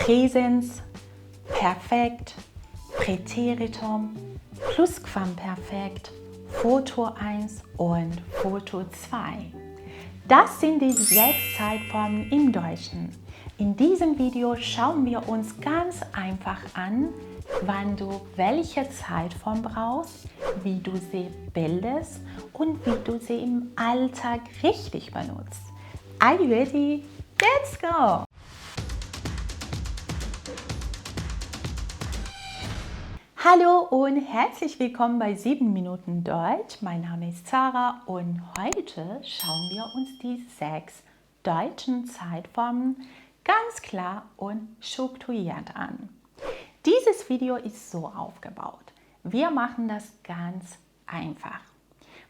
Präsens, Perfekt, Präteritum, Plusquamperfekt, Foto 1 und Foto 2. Das sind die 6 Zeitformen im Deutschen. In diesem Video schauen wir uns ganz einfach an, wann du welche Zeitform brauchst, wie du sie bildest und wie du sie im Alltag richtig benutzt. Are you ready? Let's go! Hallo und herzlich willkommen bei 7 Minuten Deutsch. Mein Name ist Sarah und heute schauen wir uns die 6 deutschen Zeitformen ganz klar und strukturiert an. Dieses Video ist so aufgebaut. Wir machen das ganz einfach.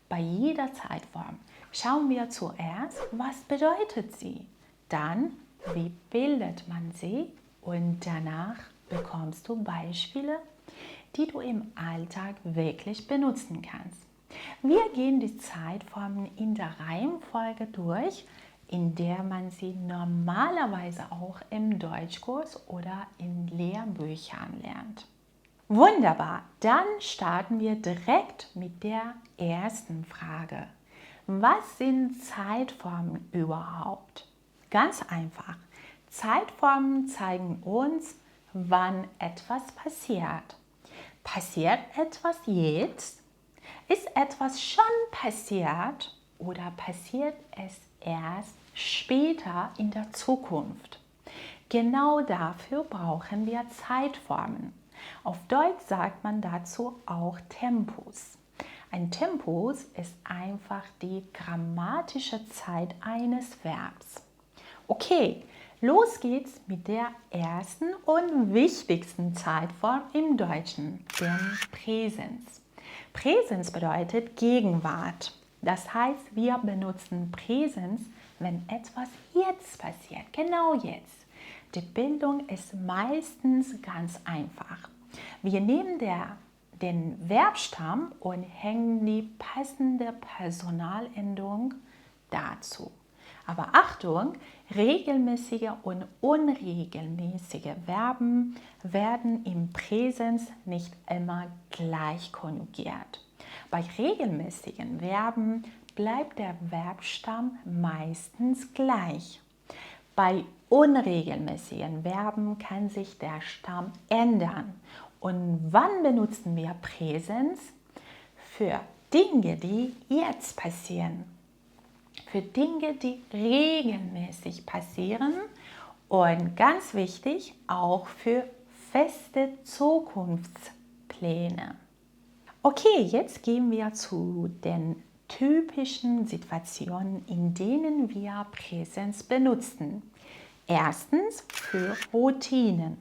Bei jeder Zeitform schauen wir zuerst, was bedeutet sie, dann, wie bildet man sie und danach bekommst du Beispiele, die du im Alltag wirklich benutzen kannst. Wir gehen die Zeitformen in der Reihenfolge durch, in der man sie normalerweise auch im Deutschkurs oder in Lehrbüchern lernt. Wunderbar, dann starten wir direkt mit der ersten Frage. Was sind Zeitformen überhaupt? Ganz einfach. Zeitformen zeigen uns, wann etwas passiert. Passiert etwas jetzt? Ist etwas schon passiert oder passiert es erst später in der Zukunft? Genau dafür brauchen wir Zeitformen. Auf Deutsch sagt man dazu auch Tempus. Ein Tempus ist einfach die grammatische Zeit eines Verbs. Okay, los geht's mit der ersten und wichtigsten Zeitform im Deutschen, dem Präsens. Präsens bedeutet Gegenwart. Das heißt, wir benutzen Präsens, wenn etwas jetzt passiert, genau jetzt. Die Bildung ist meistens ganz einfach. Wir nehmen den Verbstamm und hängen die passende Personalendung dazu. Aber Achtung, regelmäßige und unregelmäßige Verben werden im Präsens nicht immer gleich konjugiert. Bei regelmäßigen Verben bleibt der Verbstamm meistens gleich. Bei unregelmäßigen Verben kann sich der Stamm ändern. Und wann benutzen wir Präsens? Für Dinge, die jetzt passieren. Für Dinge, die regelmäßig passieren und ganz wichtig, auch für feste Zukunftspläne. Okay, jetzt gehen wir zu den typischen Situationen, in denen wir Präsens benutzen. Erstens für Routinen.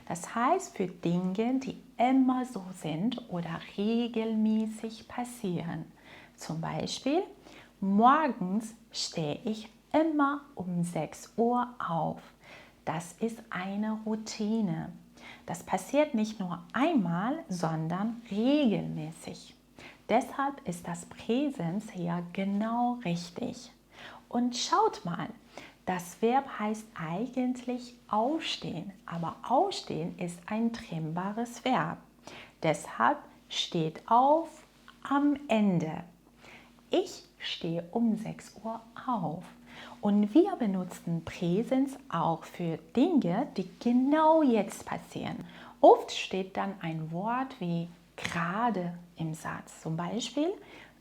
Das heißt für Dinge, die immer so sind oder regelmäßig passieren. Zum Beispiel, morgens stehe ich immer um 6 Uhr auf. Das ist eine Routine. Das passiert nicht nur einmal, sondern regelmäßig. Deshalb ist das Präsens hier genau richtig. Und schaut mal, das Verb heißt eigentlich aufstehen, aber aufstehen ist ein trennbares Verb. Deshalb steht auf am Ende. Ich stehe um 6 Uhr auf. Und wir benutzen Präsens auch für Dinge, die genau jetzt passieren. Oft steht dann ein Wort wie gerade im Satz. Zum Beispiel,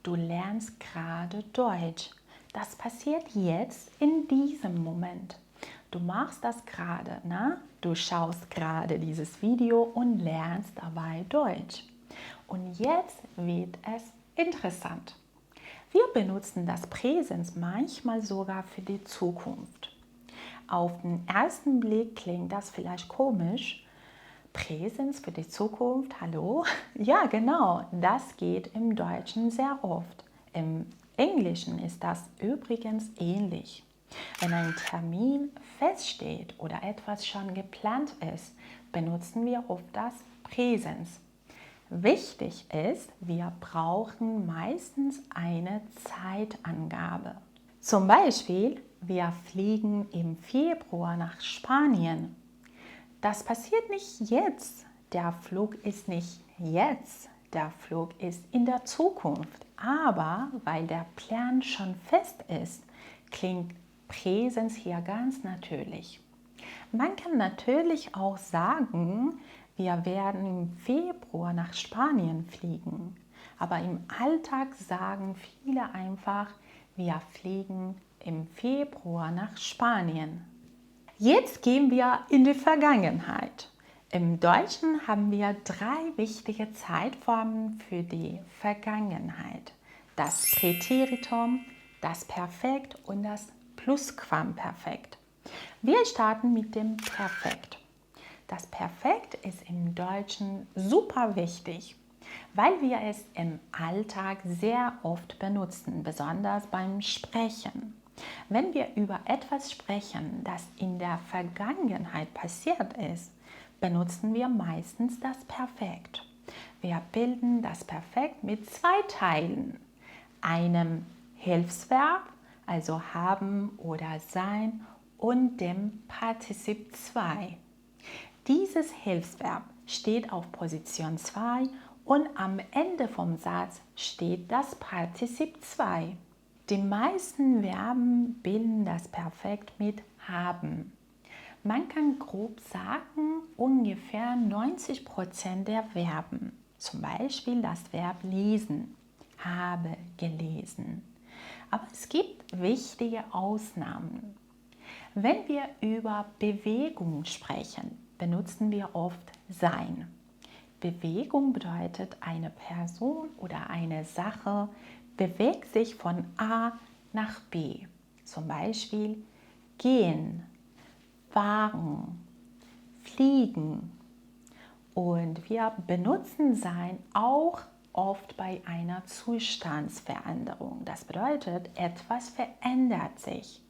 du lernst gerade Deutsch. Das passiert jetzt in diesem Moment. Du machst das gerade, ne? Du schaust gerade dieses Video und lernst dabei Deutsch. Und jetzt wird es interessant. Wir benutzen das Präsens manchmal sogar für die Zukunft. Auf den ersten Blick klingt das vielleicht komisch. Präsens für die Zukunft, hallo? Ja, genau, das geht im Deutschen sehr oft. Im Englischen ist das übrigens ähnlich. Wenn ein Termin feststeht oder etwas schon geplant ist, benutzen wir oft das Präsens. Wichtig ist, wir brauchen meistens eine Zeitangabe. Zum Beispiel, wir fliegen im Februar nach Spanien. Das passiert nicht jetzt. Der Flug ist nicht jetzt. Der Flug ist in der Zukunft. Aber weil der Plan schon fest ist, klingt Präsens hier ganz natürlich. Man kann natürlich auch sagen, wir werden im Februar nach Spanien fliegen. Aber im Alltag sagen viele einfach, wir fliegen im Februar nach Spanien. Jetzt gehen wir in die Vergangenheit. Im Deutschen haben wir 3 wichtige Zeitformen für die Vergangenheit. Das Präteritum, das Perfekt und das Plusquamperfekt. Wir starten mit dem Perfekt. Das Perfekt ist im Deutschen super wichtig, weil wir es im Alltag sehr oft benutzen, besonders beim Sprechen. Wenn wir über etwas sprechen, das in der Vergangenheit passiert ist, benutzen wir meistens das Perfekt. Wir bilden das Perfekt mit 2 Teilen, einem Hilfsverb, also haben oder sein, und dem Partizip 2. Dieses Hilfsverb steht auf Position 2 und am Ende vom Satz steht das Partizip 2. Die meisten Verben bilden das Perfekt mit haben. Man kann grob sagen, ungefähr 90% der Verben. Zum Beispiel das Verb lesen, habe gelesen. Aber es gibt wichtige Ausnahmen. Wenn wir über Bewegung sprechen, benutzen wir oft sein. Bewegung bedeutet, eine Person oder eine Sache bewegt sich von A nach B. Zum Beispiel gehen, fahren, fliegen. Und wir benutzen sein auch oft bei einer Zustandsveränderung. Das bedeutet, etwas verändert sich.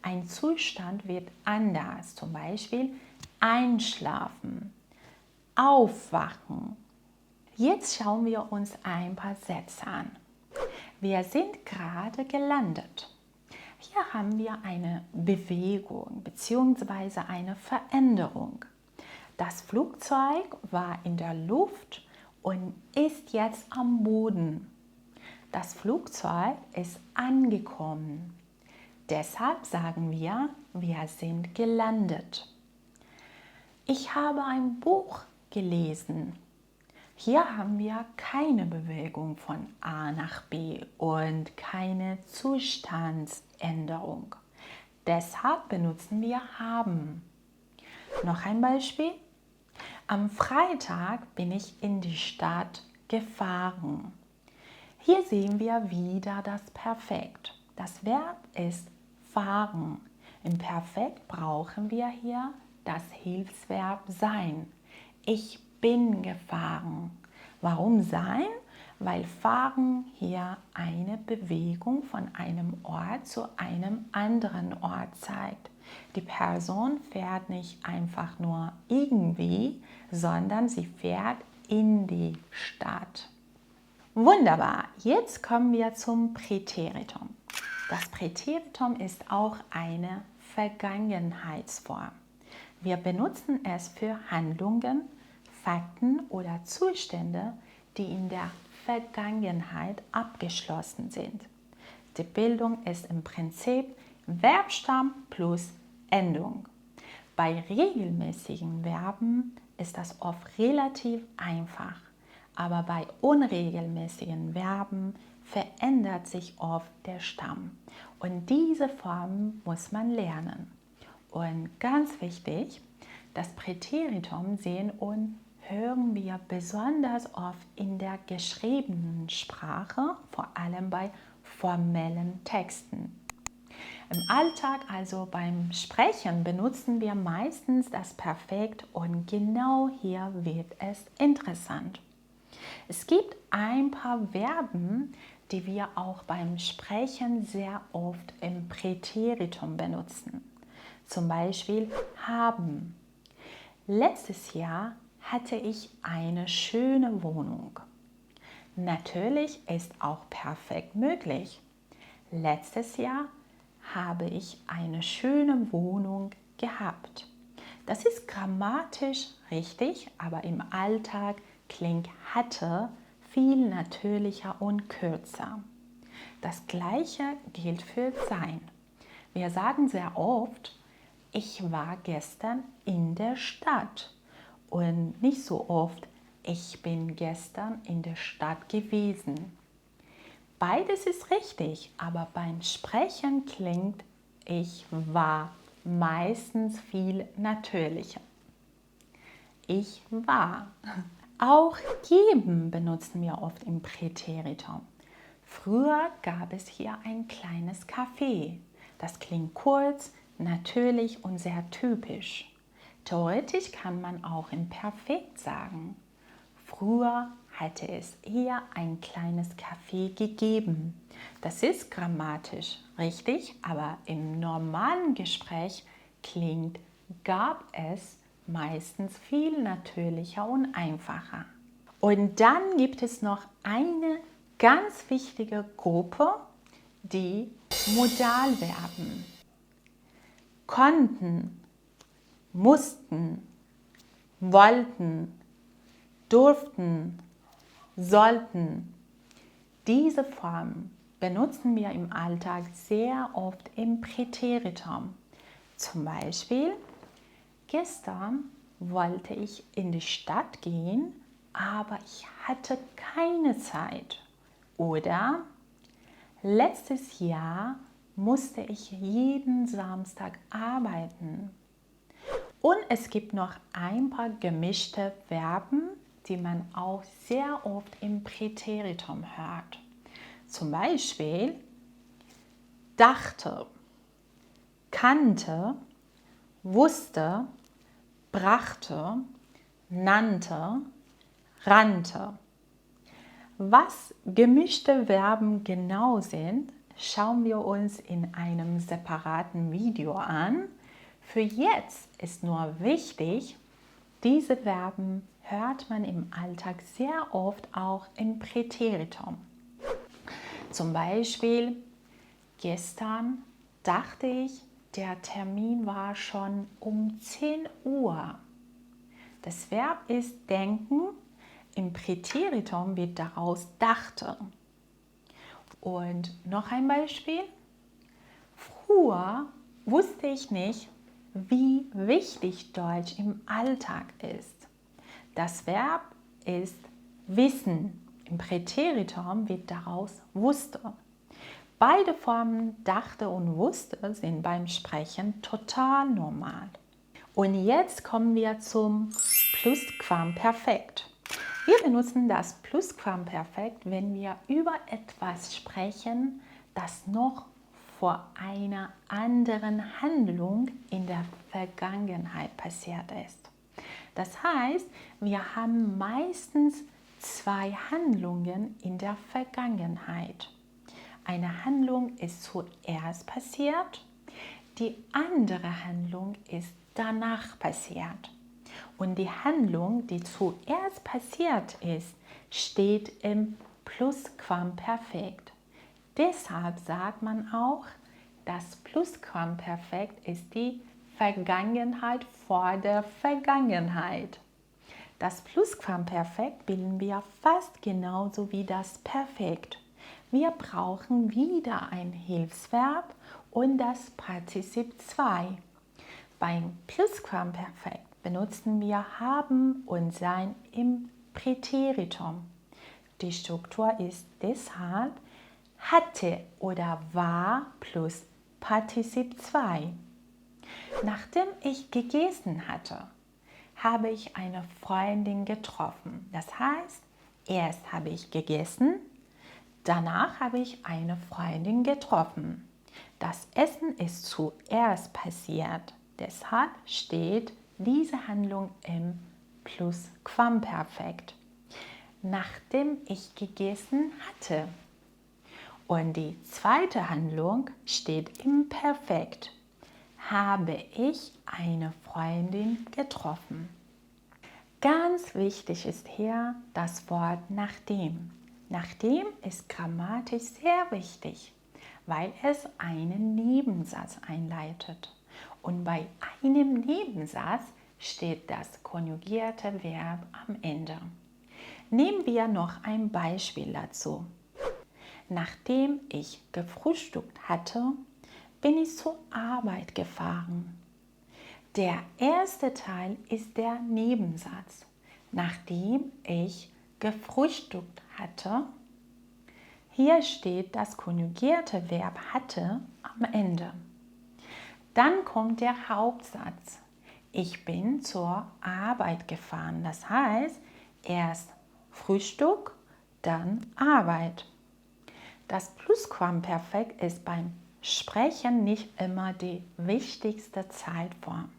Ein Zustand wird anders, zum Beispiel einschlafen, aufwachen. Jetzt schauen wir uns ein paar Sätze an. Wir sind gerade gelandet. Hier haben wir eine Bewegung bzw. eine Veränderung. Das Flugzeug war in der Luft und ist jetzt am Boden. Das Flugzeug ist angekommen. Deshalb sagen wir sind gelandet. Ich habe ein Buch gelesen. Hier haben wir keine Bewegung von A nach B und keine Zustandsänderung. Deshalb benutzen wir haben. Noch ein Beispiel. Am Freitag bin ich in die Stadt gefahren. Hier sehen wir wieder das Perfekt. Das Verb ist fahren. Im Perfekt brauchen wir hier das Hilfsverb sein. Ich bin gefahren. Warum sein? Weil fahren hier eine Bewegung von einem Ort zu einem anderen Ort zeigt. Die Person fährt nicht einfach nur irgendwie, sondern sie fährt in die Stadt. Wunderbar, jetzt kommen wir zum Präteritum. Das Präteritum ist auch eine Vergangenheitsform. Wir benutzen es für Handlungen, Fakten oder Zustände, die in der Vergangenheit abgeschlossen sind. Die Bildung ist im Prinzip Verbstamm plus Endung. Bei regelmäßigen Verben ist das oft relativ einfach, aber bei unregelmäßigen Verben verändert sich oft der Stamm. Und diese Formen muss man lernen. Und ganz wichtig, das Präteritum sehen und hören wir besonders oft in der geschriebenen Sprache, vor allem bei formellen Texten. Im Alltag, also beim Sprechen, benutzen wir meistens das Perfekt und genau hier wird es interessant. Es gibt ein paar Verben, die wir auch beim Sprechen sehr oft im Präteritum benutzen. Zum Beispiel haben. Letztes Jahr hatte ich eine schöne Wohnung. Natürlich ist auch perfekt möglich. Letztes Jahr habe ich eine schöne Wohnung gehabt. Das ist grammatisch richtig, aber im Alltag klingt hatte viel natürlicher und kürzer. Das gleiche gilt für sein. Wir sagen sehr oft, ich war gestern in der Stadt und nicht so oft, ich bin gestern in der Stadt gewesen. Beides ist richtig, aber beim Sprechen klingt ich war meistens viel natürlicher. Ich war. Auch geben benutzen wir oft im Präteritum. Früher gab es hier ein kleines Café. Das klingt kurz, natürlich und sehr typisch. Theoretisch kann man auch im Perfekt sagen. Früher hatte es eher ein kleines Café gegeben. Das ist grammatisch richtig, aber im normalen Gespräch klingt gab es meistens viel natürlicher und einfacher. Und dann gibt es noch eine ganz wichtige Gruppe, die Modalverben. Konnten, mussten, wollten, durften, sollten. Diese Formen benutzen wir im Alltag sehr oft im Präteritum. Zum Beispiel, gestern wollte ich in die Stadt gehen, aber ich hatte keine Zeit. Oder letztes Jahr musste ich jeden Samstag arbeiten. Und es gibt noch ein paar gemischte Verben, die man auch sehr oft im Präteritum hört. Zum Beispiel dachte, kannte, wusste, brachte, nannte, rannte. Was gemischte Verben genau sind, schauen wir uns in einem separaten Video an. Für jetzt ist nur wichtig, diese Verben hört man im Alltag sehr oft auch im Präteritum. Zum Beispiel, gestern dachte ich, der Termin war schon um 10 Uhr. Das Verb ist denken, im Präteritum wird daraus dachte. Und noch ein Beispiel. Früher wusste ich nicht, wie wichtig Deutsch im Alltag ist. Das Verb ist wissen. Im Präteritum wird daraus wusste. Beide Formen dachte und wusste sind beim Sprechen total normal. Und jetzt kommen wir zum Plusquamperfekt. Wir benutzen das Plusquamperfekt, wenn wir über etwas sprechen, das noch vor einer anderen Handlung in der Vergangenheit passiert ist. Das heißt, wir haben meistens zwei Handlungen in der Vergangenheit. Eine Handlung ist zuerst passiert, die andere Handlung ist danach passiert. Und die Handlung, die zuerst passiert ist, steht im Plusquamperfekt. Deshalb sagt man auch, das Plusquamperfekt ist die Vergangenheit vor der Vergangenheit. Das Plusquamperfekt bilden wir fast genauso wie das Perfekt. Wir brauchen wieder ein Hilfsverb und das Partizip 2. Beim Plusquamperfekt benutzen wir haben und sein im Präteritum. Die Struktur ist deshalb hatte oder war plus Partizip 2. Nachdem ich gegessen hatte, habe ich eine Freundin getroffen. Das heißt, erst habe ich gegessen, danach habe ich eine Freundin getroffen. Das Essen ist zuerst passiert. Deshalb steht diese Handlung im Plusquamperfekt. Nachdem ich gegessen hatte. Und die zweite Handlung steht im Perfekt. Habe ich eine Freundin getroffen. Ganz wichtig ist hier das Wort nachdem. Nachdem ist grammatisch sehr wichtig, weil es einen Nebensatz einleitet. und bei einem Nebensatz steht das konjugierte Verb am Ende. Nehmen wir noch ein Beispiel dazu. Nachdem ich gefrühstückt hatte, bin ich zur Arbeit gefahren. Der erste Teil ist der Nebensatz. Nachdem ich gefrühstückt hatte, hier steht das konjugierte Verb hatte am Ende. Dann kommt der Hauptsatz. Ich bin zur Arbeit gefahren. Das heißt, erst Frühstück, dann Arbeit. Das Plusquamperfekt ist beim Sprechen nicht immer die wichtigste Zeitform.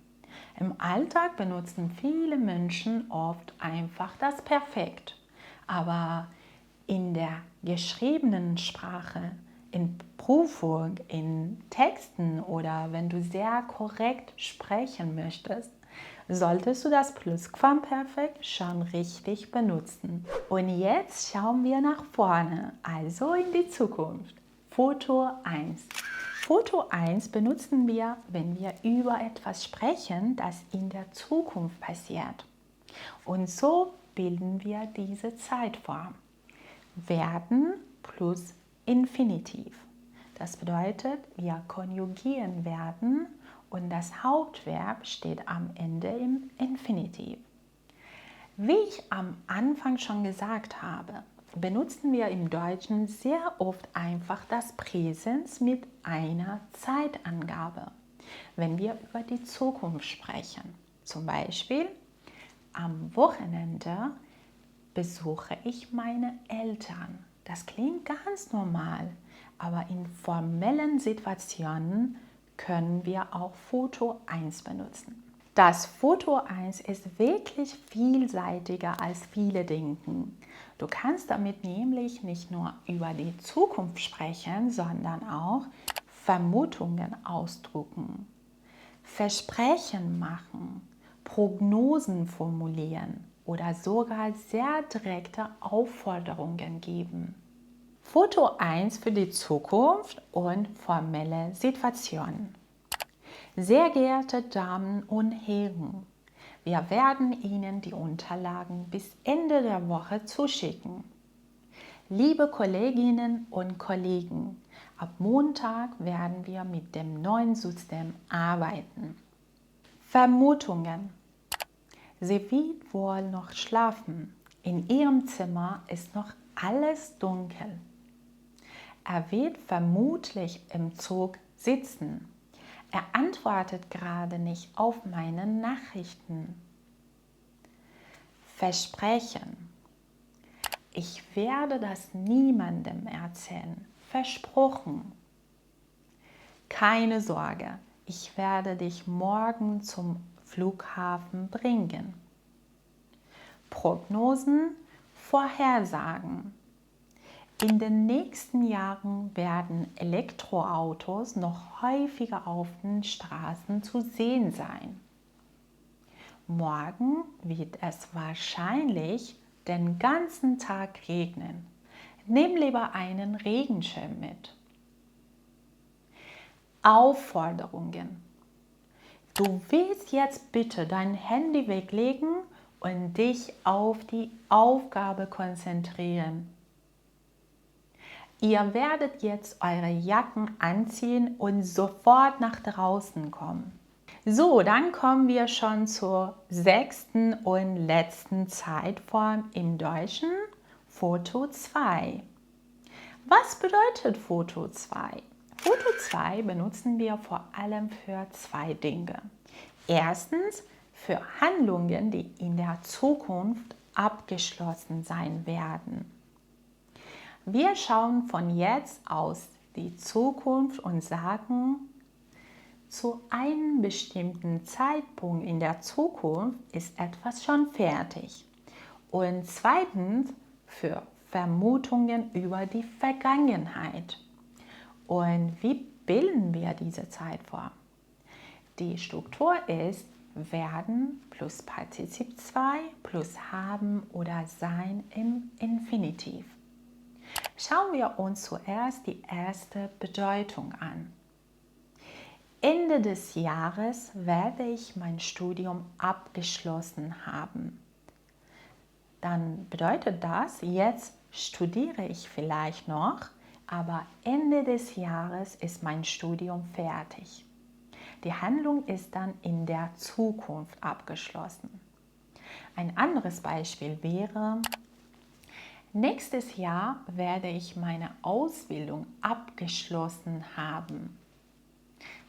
Im Alltag benutzen viele Menschen oft einfach das Perfekt. Aber in der geschriebenen Sprache, in Prüfung, in Texten oder wenn du sehr korrekt sprechen möchtest, solltest du das Plusquamperfekt schon richtig benutzen. Und jetzt schauen wir nach vorne, also in die Zukunft. Foto 1. Foto 1 benutzen wir, wenn wir über etwas sprechen, das in der Zukunft passiert. Und so bilden wir diese Zeitform. Werden plus Infinitiv. Das bedeutet, wir konjugieren werden und das Hauptverb steht am Ende im Infinitiv. Wie ich am Anfang schon gesagt habe, benutzen wir im Deutschen sehr oft einfach das Präsens mit einer Zeitangabe, wenn wir über die Zukunft sprechen. Zum Beispiel, am Wochenende besuche ich meine Eltern. Das klingt ganz normal, aber in formellen Situationen können wir auch Foto 1 benutzen. Das Foto 1 ist wirklich vielseitiger als viele denken. Du kannst damit nämlich nicht nur über die Zukunft sprechen, sondern auch Vermutungen ausdrücken, Versprechen machen, Prognosen formulieren oder sogar sehr direkte Aufforderungen geben. Foto 1 für die Zukunft und formelle Situationen. Sehr geehrte Damen und Herren, wir werden Ihnen die Unterlagen bis Ende der Woche zuschicken. Liebe Kolleginnen und Kollegen, ab Montag werden wir mit dem neuen System arbeiten. Vermutungen. Sie wird wohl noch schlafen. In ihrem Zimmer ist noch alles dunkel. Er wird vermutlich im Zug sitzen. Er antwortet gerade nicht auf meine Nachrichten. Versprechen. Ich werde das niemandem erzählen. Versprochen. Keine Sorge, ich werde dich morgen zum Flughafen bringen. Prognosen, Vorhersagen. In den nächsten Jahren werden Elektroautos noch häufiger auf den Straßen zu sehen sein. Morgen wird es wahrscheinlich den ganzen Tag regnen. Nimm lieber einen Regenschirm mit. Aufforderungen. Du willst jetzt bitte dein Handy weglegen und dich auf die Aufgabe konzentrieren. Ihr werdet jetzt eure Jacken anziehen und sofort nach draußen kommen. So, dann kommen wir schon zur 6. und letzten Zeitform im Deutschen, Foto 2. Was bedeutet Foto 2? Foto 2 benutzen wir vor allem für zwei Dinge. Erstens für Handlungen, die in der Zukunft abgeschlossen sein werden. Wir schauen von jetzt aus die Zukunft und sagen, zu einem bestimmten Zeitpunkt in der Zukunft ist etwas schon fertig. Und zweitens für Vermutungen über die Vergangenheit. Und wie bilden wir diese Zeitform? Die Struktur ist werden plus Partizip 2 plus haben oder sein im Infinitiv. Schauen wir uns zuerst die erste Bedeutung an. Ende des Jahres werde ich mein Studium abgeschlossen haben. Dann bedeutet das, jetzt studiere ich vielleicht noch, aber Ende des Jahres ist mein Studium fertig. Die Handlung ist dann in der Zukunft abgeschlossen. Ein anderes Beispiel wäre, nächstes Jahr werde ich meine Ausbildung abgeschlossen haben.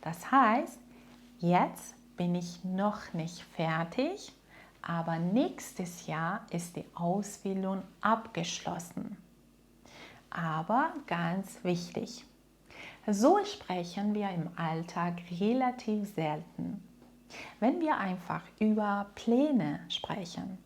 Das heißt, jetzt bin ich noch nicht fertig, aber nächstes Jahr ist die Ausbildung abgeschlossen. Aber ganz wichtig, so sprechen wir im Alltag relativ selten. Wenn wir einfach über Pläne sprechen,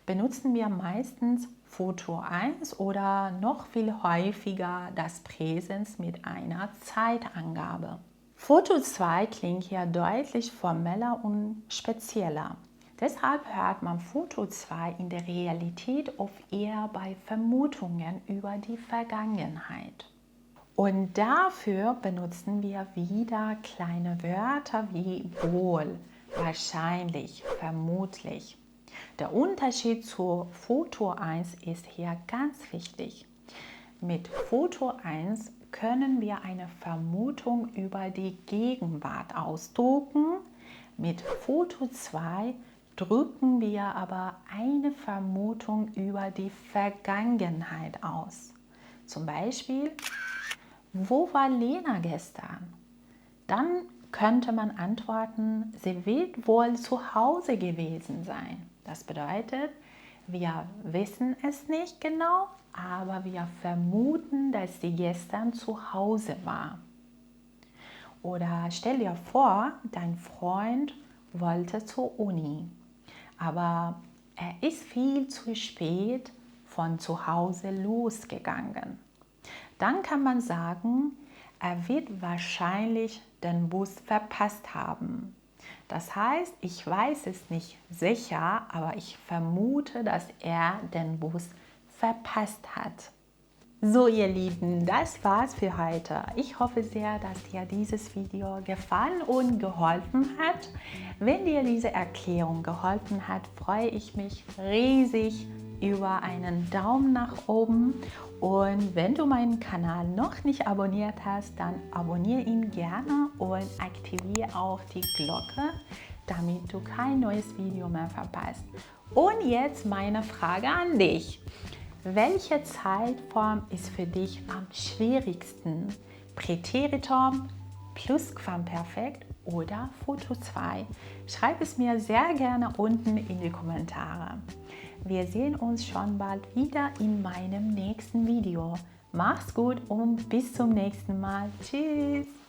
benutzen wir meistens Foto 1 oder noch viel häufiger das Präsens mit einer Zeitangabe. Foto 2 klingt hier deutlich formeller und spezieller. Deshalb hört man Foto 2 in der Realität oft eher bei Vermutungen über die Vergangenheit. Und dafür benutzen wir wieder kleine Wörter wie wohl, wahrscheinlich, vermutlich. Der Unterschied zu Foto 1 ist hier ganz wichtig. Mit Foto 1 können wir eine Vermutung über die Gegenwart ausdrucken. Mit Foto 2 drücken wir aber eine Vermutung über die Vergangenheit aus. Zum Beispiel, wo war Lena gestern? Dann könnte man antworten, sie wird wohl zu Hause gewesen sein. Das bedeutet, wir wissen es nicht genau, aber wir vermuten, dass sie gestern zu Hause war. Oder stell dir vor, dein Freund wollte zur Uni, aber er ist viel zu spät von zu Hause losgegangen. Dann kann man sagen, er wird wahrscheinlich den Bus verpasst haben. Das heißt, ich weiß es nicht sicher, aber ich vermute, dass er den Bus verpasst hat. So ihr Lieben, das war's für heute. Ich hoffe sehr, dass dir dieses Video gefallen und geholfen hat. Wenn dir diese Erklärung geholfen hat, freue ich mich riesig über einen Daumen nach oben. Und wenn du meinen Kanal noch nicht abonniert hast, dann abonniere ihn gerne und aktiviere auch die Glocke, damit du kein neues Video mehr verpasst. Und jetzt meine Frage an dich. Welche Zeitform ist für dich am schwierigsten? Präteritum, Plusquamperfekt oder Foto 2? Schreib es mir sehr gerne unten in die Kommentare. Wir sehen uns schon bald wieder in meinem nächsten Video. Mach's gut und bis zum nächsten Mal. Tschüss!